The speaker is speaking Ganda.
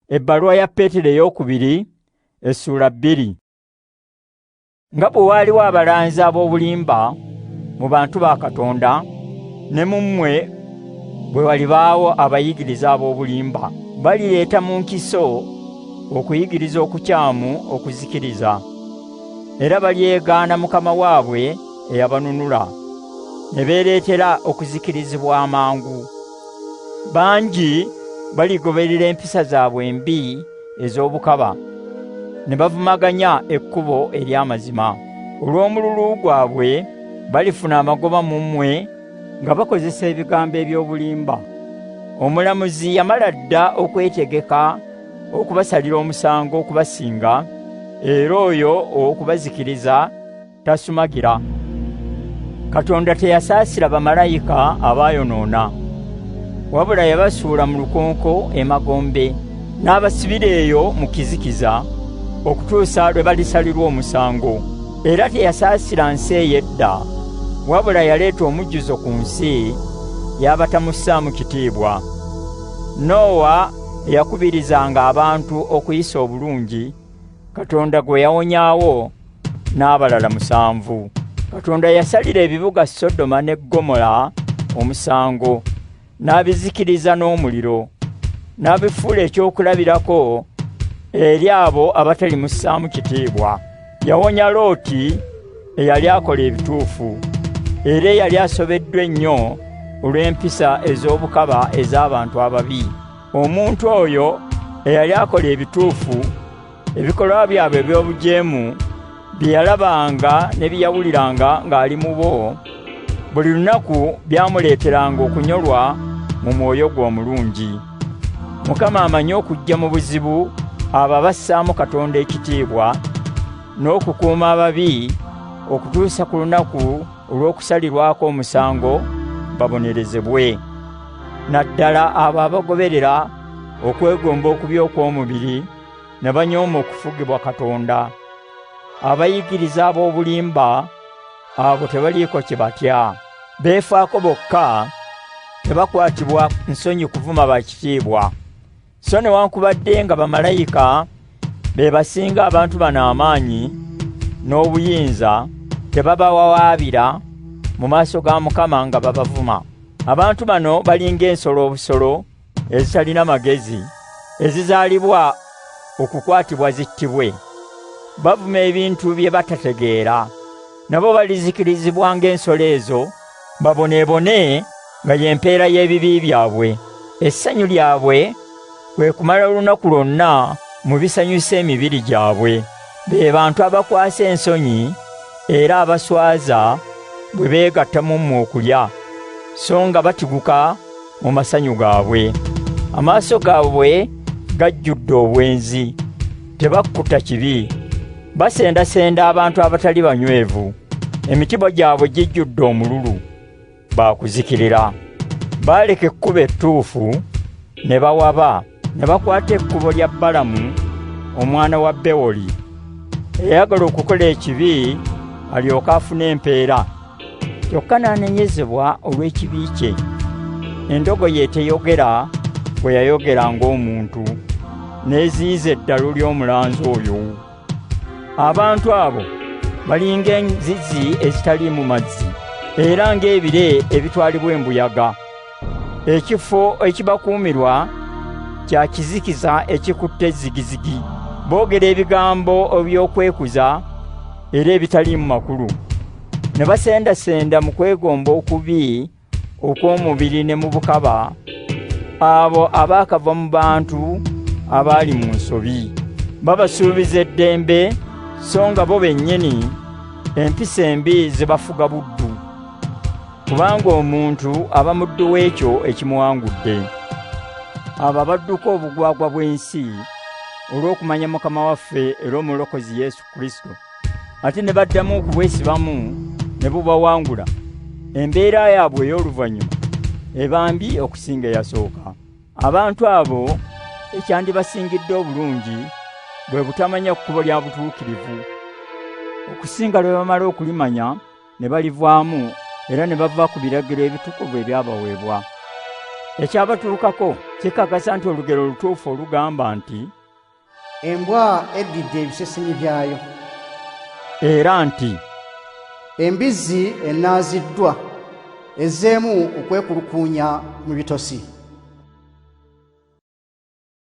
Ebbaluwa ya Peetero ey'okubiri essula 2. Nga bwe waaliwo abalanzi ab'obulimba mu bantu ba Katonda, ne mu mmwe bwe walibaawo abayigiriza ab'obulimba. Balireeta mu nkiso okuyigiriza okukyamu okuzikiriza, era balyegaana Mukama waabwe eyabanunula, ne beereetera okuzikirizibwa amangu. Bangi baligoberera empisa zaabwe embi ez'obukaba, ne bavumaganya ekkubo ery'amazima. Olw'omululu gwabwe balifuna amagoba mu mmwe nga bakozesa ebigambo eby'obulimba. Omulamuzi yamala dda okwetegeka okubasalira omusango okubasinga, era oyo okubazikiriza tasumagira. Katonda teyasaasira bamalayika abaayonoona, wabula yabasuula mu lukonko emagombe, n'abasibira eyo mu kizikiza okutuusa lwe balisalirwa omusango. Era teyasaasira nsi ey'edda, wabula yaleeta omujjuzo ku nsi y'abatamussaamu kitiibwa. Nowa eyakubirizanga abantu okuyisa obulungi, Katonda gwe yawonyaawo n'abalala 7. Katonda yasalira ebibuga Sodoma ne Gomora omusango, n'abizikiriza n'omuliro, n'abifuula ekyokulabirako eri abo abatalimussaamu kitiibwa. Yawonya Looti eyali akola ebituufu, era eyali asobeddwa ennyo olw'empisa ez'obukaba ez'abantu ababi. Omuntu oyo eyali akola ebituufu, ebikolwa byabwe eby'obujeemu bye yalabanga ne bye yawuliranga ng'ali mu bo, buli lunaku byamuleeteranga okunyolwa mu mwoyo gwe omulungi. Mukama amanyi okujja mu buzibu abo abassaamu Katonda ekitiibwa, n'okukuuma ababi okutuusa ku lunaku olw'okusalirwako omusango babonerezebwe. Naddala abo abagoberera okwegomba okubi okw'omubiri ne banyooma okufugibwa Katonda. Abayigiriza ab'obulimba abo tebaliiko kye batya, beefaako bokka, tebakwatibwa nsonyi kuvuma bakitiibwa. So newankubadde nga bamalayika be basinga abantu bano amaanyi n'obuyinza, tebabawawaabira mu maaso ga Mukama nga babavuma. Abantu bano bali ng'ensolo obusolo ezitalina magezi, ezizaalibwa okukwatibwa zittibwe. Bavuma ebintu bye batategeera. Nabo balizikirizibwa ng'ensolo ezo, baboneebone nga y'empeera y'ebibi byabwe. Essanyu lyabwe kwe kumala olunaku lwonna mu bisanyusa emibiri gyabwe. Be bantu abakwasa ensonyi era abaswaza bwe beegatta mu mmwe okulya, so nga batiguka mu masanyu gaabwe. Amaaso gaabwe gajjudde obwenzi, tebakkuta kibi. Basendasenda abantu abatali banywevu, emitiba gyabwe gijjudde omululu, baakuzikirira. Baaleka ekkubo ettuufu ne bawaba, ne bakwata ekkubo lya Balamu omwana wa Bewoli, eyayagala okukola ekibi alyoke afune empeera, kyokka n'anenyezebwa olw'ekibi kye. Endogoyi eteyogera bwe yayogera ng'omuntu, n'eziyiza eddalu ly'omulanzi oyo. Abantu abo bali ng'enzizi ezitaliimu mazzi, era ng'ebire ebitwalibwa embuyaga. Ekifo ekibakuumirwa kya kizikiza ekikutte zigizigi. Boogera ebigambo eby'okwekuza era ebitaliimu makulu, ne basendasenda mu kwegomba okubi okw'omubiri ne mu bukaba abo abaakava mu bantu abaali mu nsobi. Babasuubiza eddembe, so nga bo bennyini empisa embi zibafuga buddu, kubanga omuntu aba muddu w'ekyo ekimuwangudde. Abo abadduka obugwagwa bw'ensi olw'okumanya Mukama waffe era Omulokozi Yesu Kristo, ate ne baddamu okubwesibamu ne bubawangula, embeera yaabwe ey'oluvannyuma eba mbi okusinga eyasooka. Abantu abo ekyandibasingidde obulungi bwe butamanya kkubo lya butuukirivu, okusinga lwe bamala okulimanya ne balivaamu era ne bava ku biragiro ebitukuvu ebyabaweebwa. ekyabatulukako kikakasa nti olugero olutuufu olugamba nti embwa eddidde ebisesemye byayo, era nti embizzi enaaziddwa ezzeemu okwekulukuunya mu bitosi.